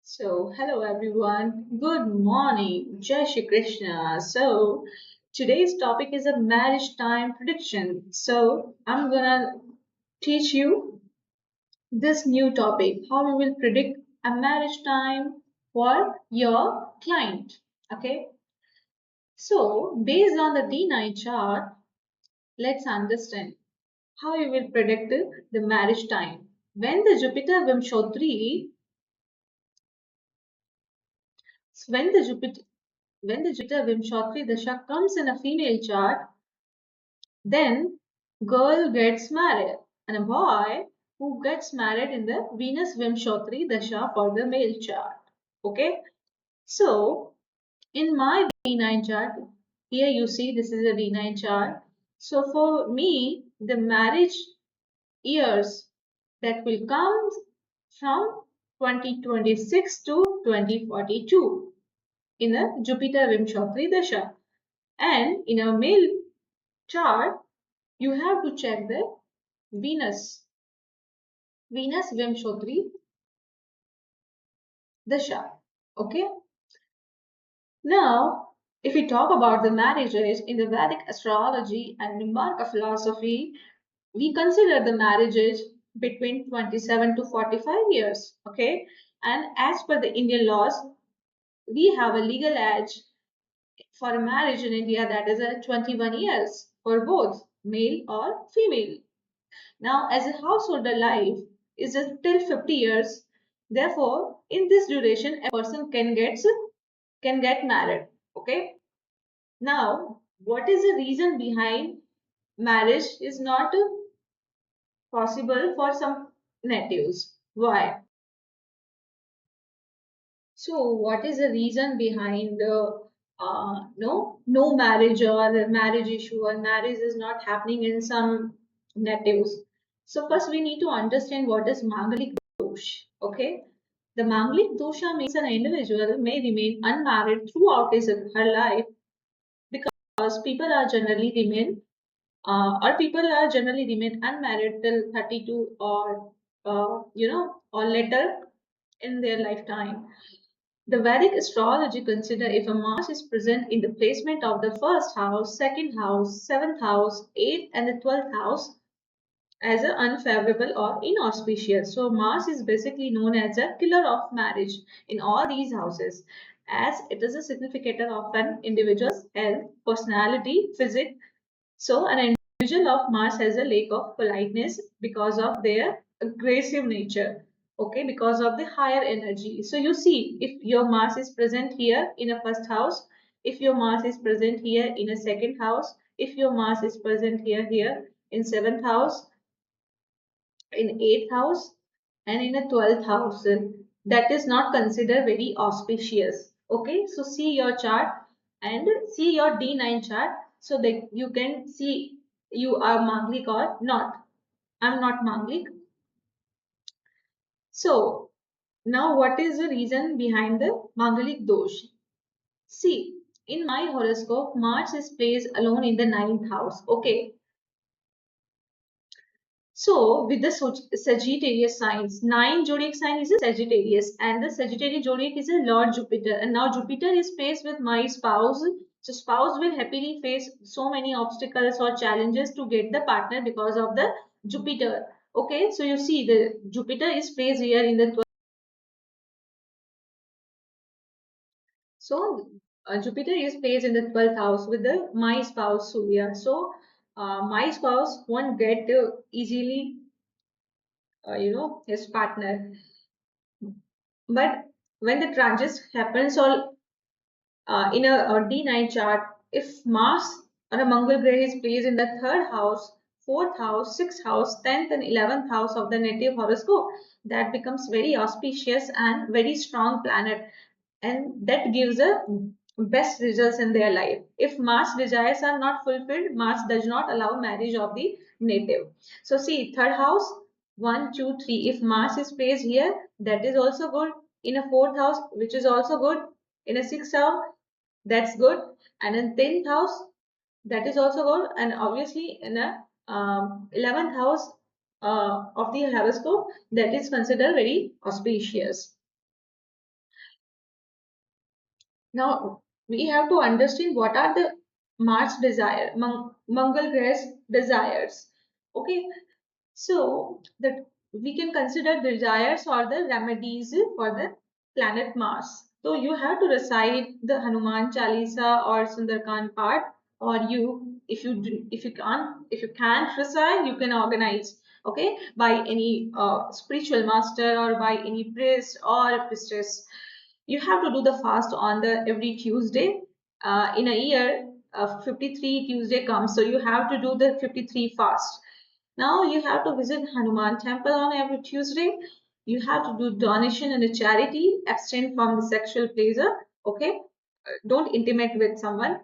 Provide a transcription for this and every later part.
Hello everyone. Good morning. Jai Shri Krishna. Today's topic is a marriage time prediction. I'm gonna teach you this new topic, how you will predict a marriage time for your client. Okay. Based on the D9 chart, let's understand how you will predict the marriage time. When the Jupiter Vimshottari, when the Jupiter When the Jupiter Vimshottari Dasha comes in a female chart, then girl gets married and a boy who gets married in the Venus Vimshottari Dasha for the male chart. Okay, so in my V9 chart, here you see this is a V9 chart. So for me, the marriage years that will come from 2026 to 2042 in a Jupiter Vimshottari Dasha. And in a male chart, you have to check the Venus, Venus Vimshottari Dasha. Okay. Now, if we talk about the marriages in the Vedic astrology and Nimbarka philosophy, we consider the marriages between 27 to 45 years. Okay. And as per the Indian laws, we have a legal age for a marriage in India that is a 21 years for both male or female. Now, as a householder life is just till 50 years, therefore, in this duration, a person can get married. Okay. Now, what is the reason behind marriage is not possible for some natives? Why? So, what is the reason behind no marriage or a marriage issue or marriage is not happening in some natives? So, first we need to understand what is Mangalik dosh. Okay, the Mangalik dosha means an individual may remain unmarried throughout her life because people are generally remain unmarried till 32 or or later in their lifetime. The Vedic astrology consider if a Mars is present in the placement of the first house, second house, seventh house, eighth, and the 12th house as an unfavorable or inauspicious. So Mars is basically known as a killer of marriage in all these houses, as it is a significator of an individual's health, personality, physics. So an individual of Mars has a lack of politeness because of their aggressive nature. Okay, because of the higher energy. So you see, if your Mars is present here in a first house, if your Mars is present here in a second house, if your Mars is present here in seventh house, in eighth house, and in a 12th house, that is not considered very auspicious. Okay, so see your chart and see your D9 chart so that you can see you are Manglik or not. I'm not Manglik. So now what is the reason behind the Mangalik dosh? See, in my horoscope, Mars is placed alone in the ninth house. Okay, so, with the Sagittarius signs, 9 zodiac sign is a Sagittarius, and the Sagittarius zodiac is a Lord Jupiter. And now Jupiter is faced with my spouse. So, spouse will happily face so many obstacles or challenges to get the partner because of the Jupiter. Okay, so you see the Jupiter is placed here in the so Jupiter is placed in the 12th house with the my spouse Surya. So, my spouse won't get easily his partner, but when the transit happens all in a D9 chart, if Mars or a Mangal Graha is placed in the third house, fourth house, sixth house, 10th and 11th house of the native horoscope, that becomes very auspicious and very strong planet, and that gives the best results in their life. If Mars desires are not fulfilled, Mars does not allow marriage of the native. So see, third house, one, two, three. If Mars is placed here, that is also good. In a fourth house, which is also good. In a sixth house, that's good. And in 10th house, that is also good. And obviously, in a 11th house of the horoscope, that is considered very auspicious. Now we have to understand what are the Mars desire, Mangal Grah's desires. Okay, so that we can consider desires or the remedies for the planet Mars. So you have to recite the Hanuman Chalisa or Sundarkan part, or if you can't recite, you can organize. Okay, by any spiritual master or by any priest or a priestess. You have to do the fast on the every Tuesday. In a year, 53 Tuesday comes, so you have to do the 53 fast. Now you have to visit Hanuman temple on every Tuesday. You have to do donation and a charity, abstain from the sexual pleasure. Okay, don't intimate with someone.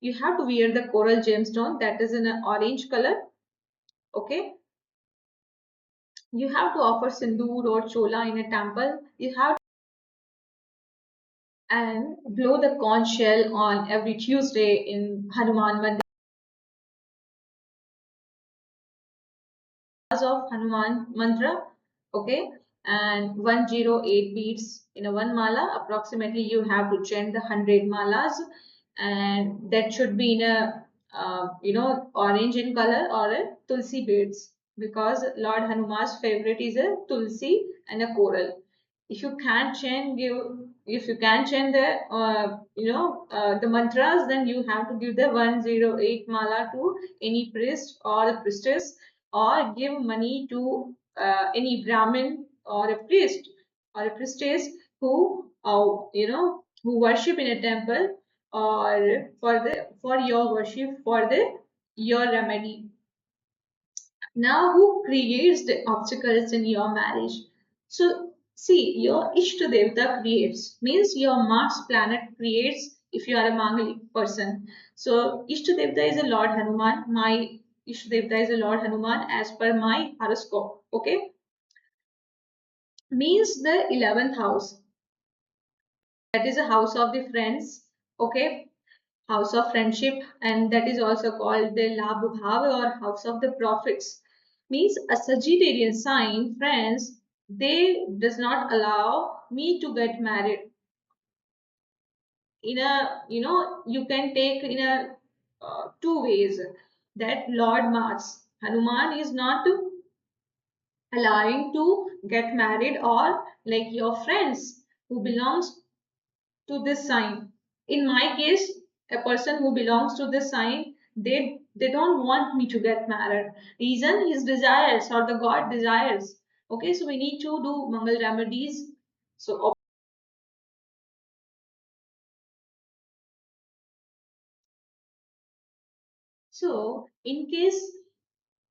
You have to wear the coral gemstone that is in an orange color. Okay, you have to offer sindoor or chola in a temple. You have and blow the conch shell on every Tuesday in Hanuman Mandir of Hanuman mantra. Okay, and 108 beats in a one mala. Approximately, you have to chant the 100 malas, and that should be in a orange in color or a tulsi beads, because Lord Hanuman's favorite is a tulsi and a coral. If you can't chant give if you can't chant the the mantras, then you have to give the 108 mala to any priest or a priestess, or give money to any brahmin or a priest or a priestess who who worship in a temple, or for your worship, for the your remedy. Now, who creates the obstacles in your marriage? So, see, your Ishta Devta creates, means your Mars planet creates if you are a Mangalic person. So, Ishta Devta is a Lord Hanuman. My Ishta Devta is a Lord Hanuman as per my horoscope. Okay, means the 11th house. That is a house of the friends. Okay, house of friendship, and that is also called the Labh Bhav or house of the prophets. Means a Sagittarian sign, friends, they does not allow me to get married. In a you can take in a two ways, that Lord Mars Hanuman is not allowing to get married, or like your friends who belongs to this sign. In my case, a person who belongs to this sign, they don't want me to get married. Reason, his desires or the God desires. Okay, so we need to do Mangal remedies. So in case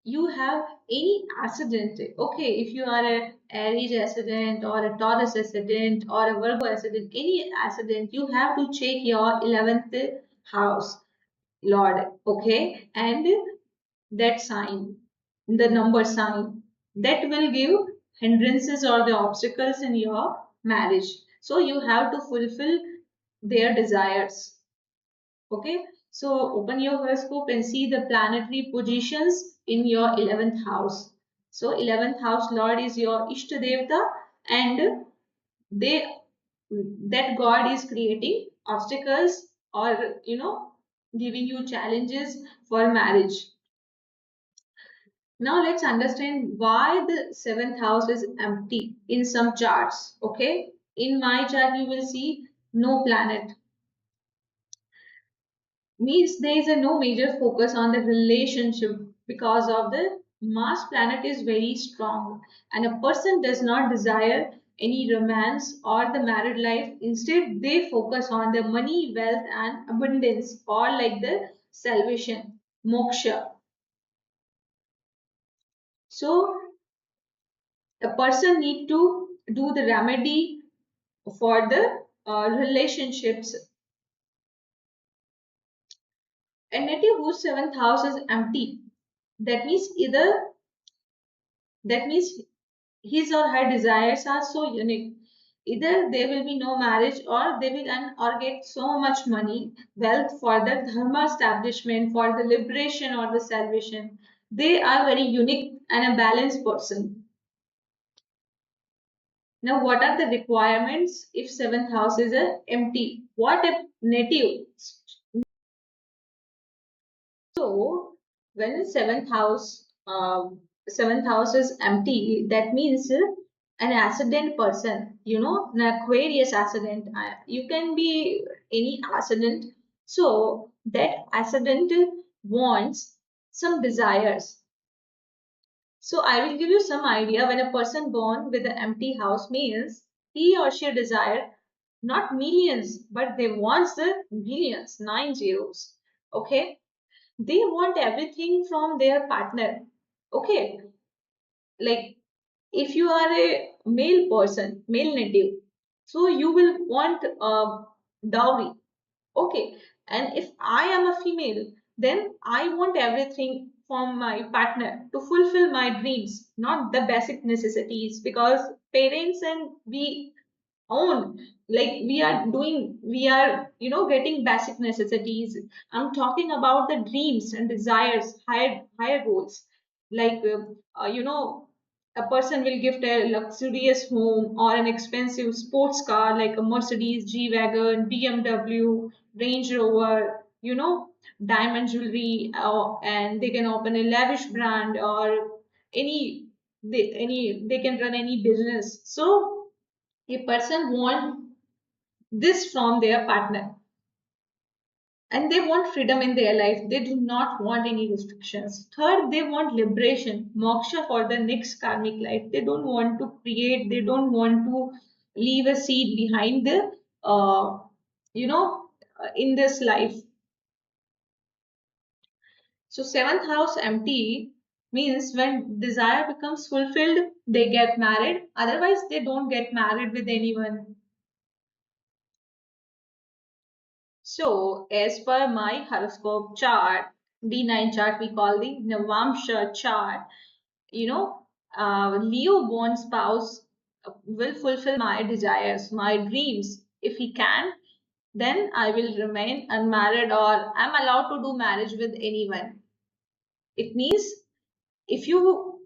you have any accident, okay, if you are a Aries accident or a Taurus accident or a Virgo accident, any accident, you have to check your 11th house Lord. Okay, and that sign, the number sign, that will give hindrances or the obstacles in your marriage. So you have to fulfill their desires. Okay, so open your horoscope and see the planetary positions in your 11th house. So 11th house Lord is your Ishta Devata, and they that God is creating obstacles, or giving you challenges for marriage. Now let's understand why the seventh house is empty in some charts. Okay, in my chart you will see no planet, means there is a no major focus on the relationship, because of the Mars planet is very strong, and a person does not desire any romance or the married life. Instead, they focus on the money, wealth, and abundance, or like the salvation, moksha. So a person need to do the remedy for the relationships. A native whose seventh house is empty, that means either that means his or her desires are so unique, either there will be no marriage, or they will earn or get so much money, wealth for the dharma establishment, for the liberation or the salvation. They are very unique and a balanced person. Now, what are the requirements if seventh house is a empty? What if native? So, when seventh house is empty, that means an ascendant person, an Aquarius ascendant. You can be any ascendant. So, that ascendant wants some desires. So, I will give you some idea. When a person born with an empty house means he or she desire not millions, but they wants the billions, nine zeros. Okay, they want everything from their partner. Okay, like if you are a male person, male native, so you will want a dowry. Okay, and if I am a female, then I want everything from my partner to fulfill my dreams, not the basic necessities, because parents and we own, like we are getting basic necessities. I'm talking about the dreams and desires, higher goals, like a person will gift a luxurious home or an expensive sports car like a Mercedes G-Wagon, BMW, Range Rover, diamond jewelry, and they can open a lavish brand or they can run any business. So a person want this from their partner, and they want freedom in their life. They do not want any restrictions. Third, they want liberation, moksha for the next karmic life. They don't want to create, they don't want to leave a seed behind the uh, you know in this life. So seventh house empty means when desire becomes fulfilled, they get married, otherwise they don't get married with anyone. So, as per my horoscope chart, D9 chart, we call the Navamsha chart, you know, Leo born spouse will fulfill my desires, my dreams. If he can, then I will remain unmarried or I'm allowed to do marriage with anyone. It means if your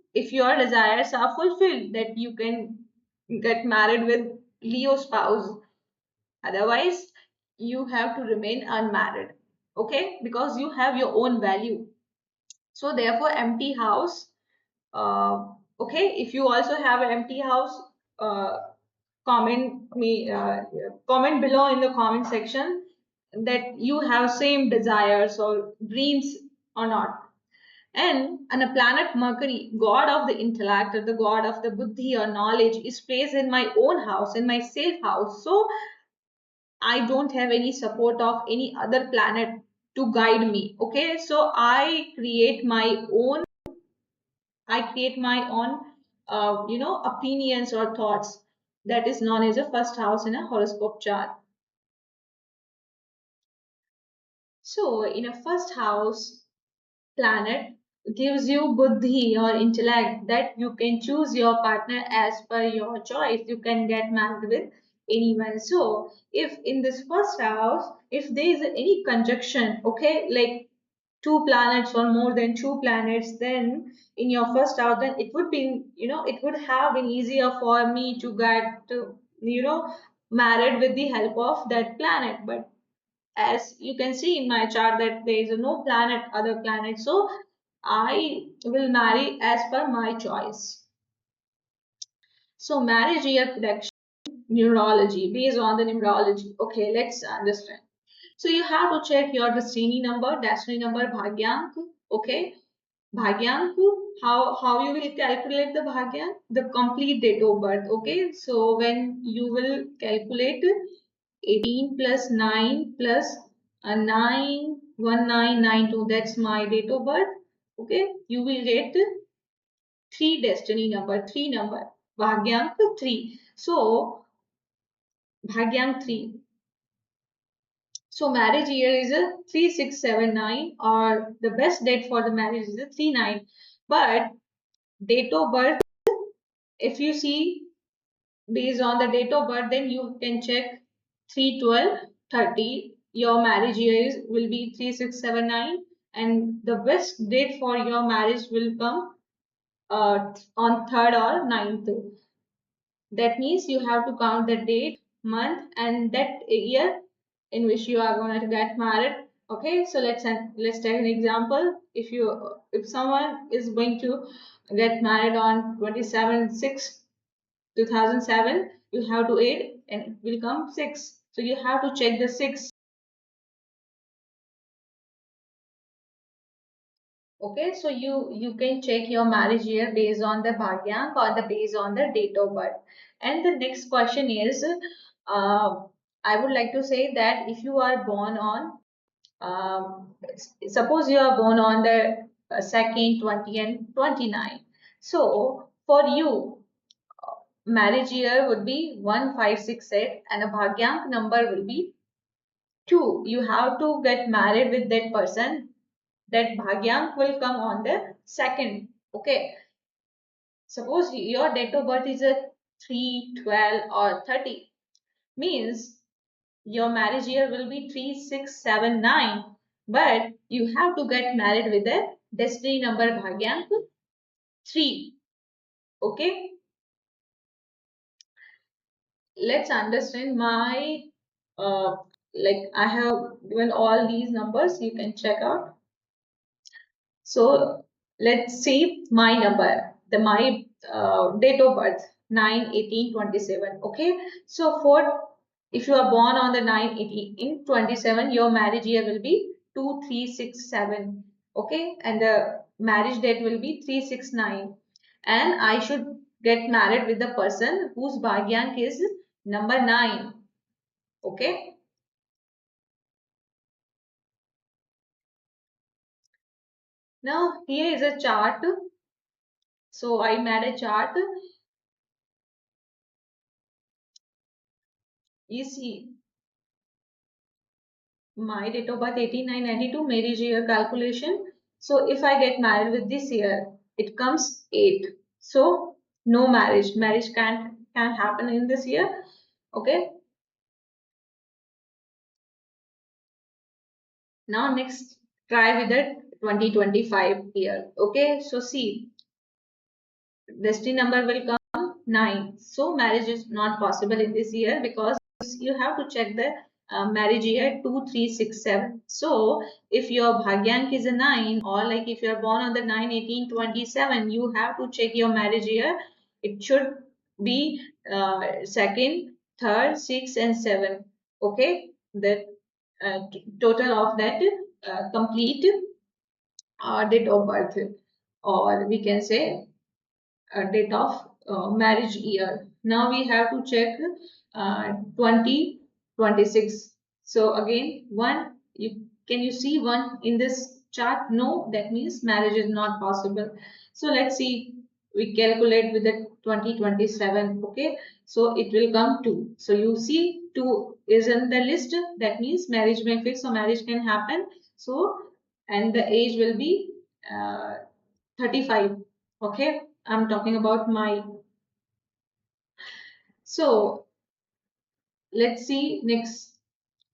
desires are fulfilled, that you can get married with Leo spouse. Otherwise, you have to remain unmarried. Okay, because you have your own value. So therefore, empty house. Okay, if you also have an empty house, uh, comment below in the comment section that you have same desires or dreams or not. And on a planet Mercury, god of the intellect or the god of the buddhi or knowledge, is placed in my own house, in my safe house. So I don't have any support of any other planet to guide me. Okay, so I create my own opinions or thoughts. That is known as a first house in a horoscope chart. So in a first house, planet gives you buddhi or intellect, that you can choose your partner as per your choice. You can get married with anyone. So if in this first house, if there is any conjunction, okay, like two planets or more than two planets, then in your first house, then it would be, it would have been easier for me to get married with the help of that planet. But as you can see in my chart that there is no planet, other planet, so I will marry as per my choice. So marriage year prediction, numerology, based on the numerology. Okay, let's understand. So you have to check your destiny number bhagyank. Okay, bhagyank, how you will calculate the bhagyank, the complete date of birth. Okay, so when you will calculate 18 plus 9 plus 91992, that's my date of birth. Okay, you will get three destiny number, three number, bhagyank 3. So bhagyank 3. So marriage year is a 3679, or the best date for the marriage is a 39. But date of birth, if you see based on the date of birth, then you can check 3/12/30. Your marriage year will be 3679, and the best date for your marriage will come on 3rd or 9th. That means you have to count the date, month, and that year in which you are going to get married. Okay, so let's take an example. If someone is going to get married on 27/6/2007, you have to add and it will come 6. So you have to check the 6. Okay, so you can check your marriage year based on the bhagyank or the based on the date of birth. And the next question is, I would like to say that if you are born on, suppose you are born on the second, 20, and 29. So for you, marriage year would be 1568, and a bhagyank number will be 2. You have to get married with that person. That bhagyank will come on the second. Okay, suppose your date of birth is a 3, 12, or 30, means your marriage year will be 3, 6, 7, 9. But you have to get married with the destiny number bhagyank 3. Okay, let's understand my uh, like I have given all these numbers, you can check out. So let's see my number, the my date of birth 9/18/27. Okay, so for if you are born on the 9/18 in 27, your marriage year will be 2367. Okay, and the marriage date will be 369, and I should get married with the person whose bhagyank is number 9. Okay, now here is a chart. So I made a chart. You see my date of birth 8992 marriage year calculation. So if I get married with this year, it comes 8. So no marriage. Marriage can't happen in this year. Okay. Now next try with the 2025 year. Okay. So see, destiny number will come 9. So marriage is not possible in this year because you have to check the marriage year 2367. So if your bhagyank is a 9, or like if you are born on the 9/18/27, you have to check your marriage year. It should be second, third, 6, and 7. Okay, the total of that complete date of birth, or we can say date of marriage year. Now we have to check 2026. So again, one, can you see one in this chart? No, that means marriage is not possible. So let's see, we calculate with the 2027. Okay, so it will come 2. So you see 2 is in the list. That means marriage may fix, or marriage can happen. So, and the age will be 35. Okay, I'm talking about my. So let's see next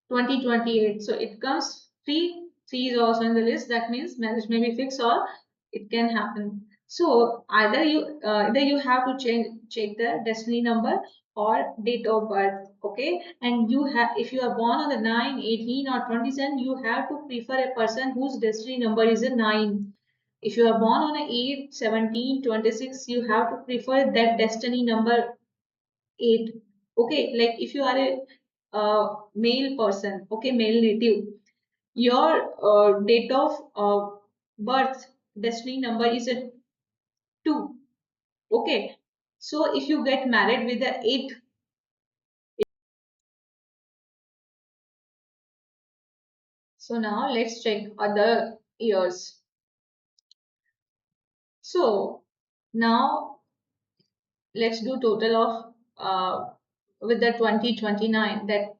2028. So it comes 3. 3 is also in the list. That means marriage may be fixed, or it can happen. So either you have to check the destiny number or date of birth. Okay, and you have, if you are born on the 9, 18, or 27, you have to prefer a person whose destiny number is a 9. If you are born on a 8, 17, 26, you have to prefer that destiny number 8. Okay, like if you are a male person, okay, male native, your date of birth destiny number is a 2. Okay, so if you get married with the 8. So now let's check other years. So now let's do total of with the 2029, that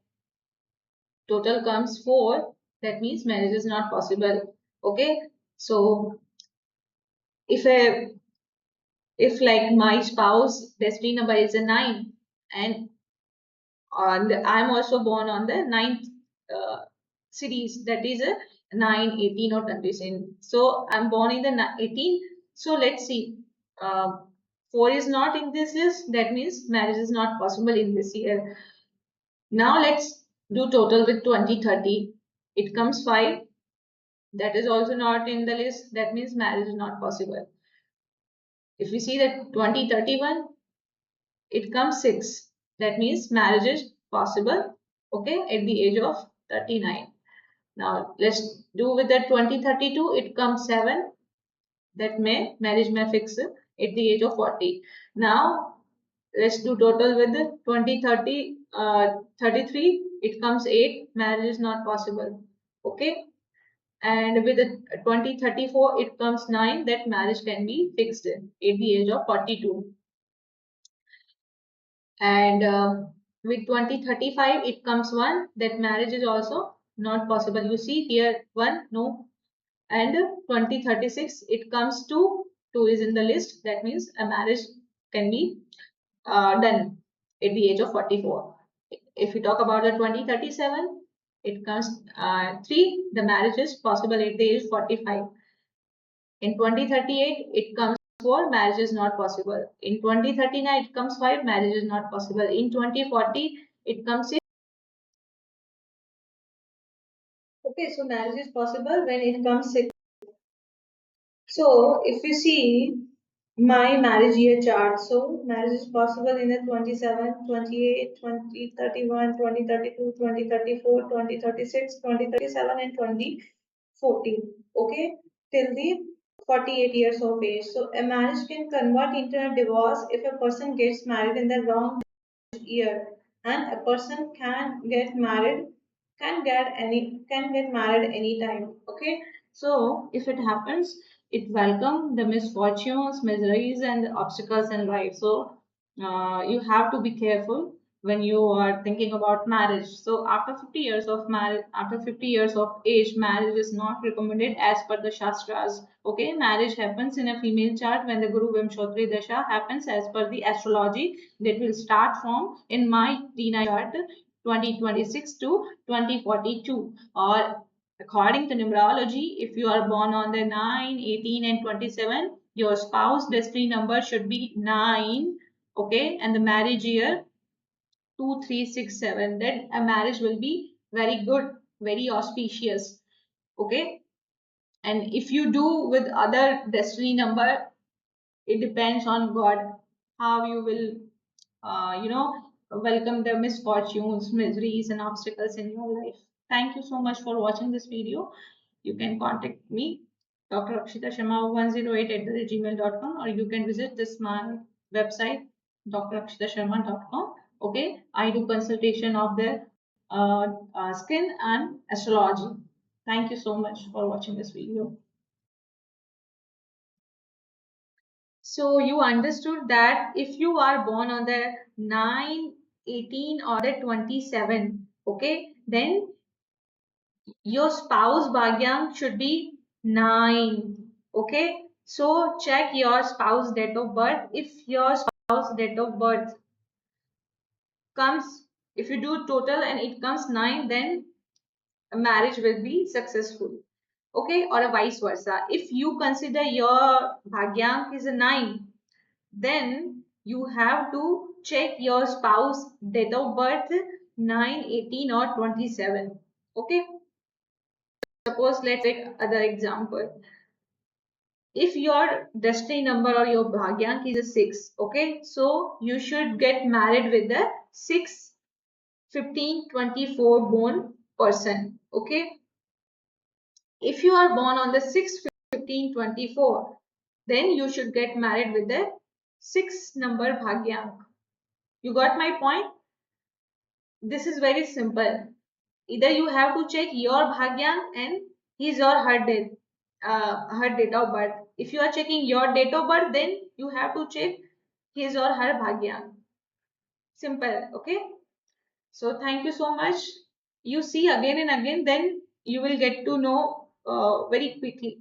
total comes 4. That means marriage is not possible. Okay, so if a if like my spouse destiny number is a 9, and I'm also born on the ninth uh, series, that is a 9, 18, or 27. So I'm born in the 18. So let's see. 4 is not in this list, that means marriage is not possible in this year. Now let's do total with 2030. It comes 5. That is also not in the list. That means marriage is not possible. If we see that 2031, it comes 6. That means marriage is possible, okay, at the age of 39. Now let's do with the 2032. It comes 7. That marriage may fix at the age of 40. Now let's do total with the 2030, 33. It comes 8. Marriage is not possible. Okay. And with the 2034, it comes 9. That marriage can be fixed at the age of 42. And with 2035, it comes 1. That marriage is also not possible. You see here 1, no. And 2036, it comes 2. 2 is in the list. That means a marriage can be done at the age of 44. If we talk about the 2037, it comes 3. The marriage is possible at the age of 45. In 2038, it comes 4. Marriage is not possible. In 2039, it comes 5. Marriage is not possible. In 2040, it comes 6. Okay, so marriage is possible when it comes 6. So if you see my marriage year chart, so marriage is possible in the 27, 28, 2031, 2032, 2034, 2036, 2037, and 2040. Okay, till the 48 years of age. So a marriage can convert into a divorce if a person gets married in the wrong year, and a person can get married anytime. Okay, so if it happens, it welcome the misfortunes, miseries, and the obstacles in life. So you have to be careful when you are thinking about marriage. So after 50 years of marriage, after 50 years of age, marriage is not recommended as per the shastras. Okay, marriage happens in a female chart when the Guru Vimshotri Dasha happens as per the astrology. That will start from in my Tina chart 2026 to 2042, or according to numerology, if you are born on the 9, 18, and 27, your spouse destiny number should be 9, okay, and the marriage year 2, 3, 6, 7. Then a marriage will be very good, very auspicious, okay. And if you do with other destiny number, it depends on God how you will welcome the misfortunes, miseries, and obstacles in your life. Thank you so much for watching this video. You can contact me, Dr. Akshita Sharma 108 at gmail.com, or you can visit this my website, drakshitasharma.com. Okay, I do consultation of the skin and astrology. Thank you so much for watching this video. So you understood that if you are born on the 9, 18, or the 27, okay, then your spouse Bhagyam should be 9. Okay. So check your spouse date of birth. If your spouse date of birth comes, if you do total and it comes 9, then a marriage will be successful. Okay, or a vice versa. If you consider your Bhagyam is a 9, then you have to check your spouse date of birth 9, 18, or 27. Okay, suppose let's take other example. If your destiny number or your bhagyank is a 6, okay, so you should get married with the 6, 15, 24 born person. Okay, if you are born on the 6, 15, 24, then you should get married with the 6 number bhagyank. You got my point? This is very simple. Either you have to check your bhagyan and his or her date of birth. If you are checking your date of birth, then you have to check his or her bhagyan. Simple, okay? So thank you so much. You see again and again, then you will get to know very quickly.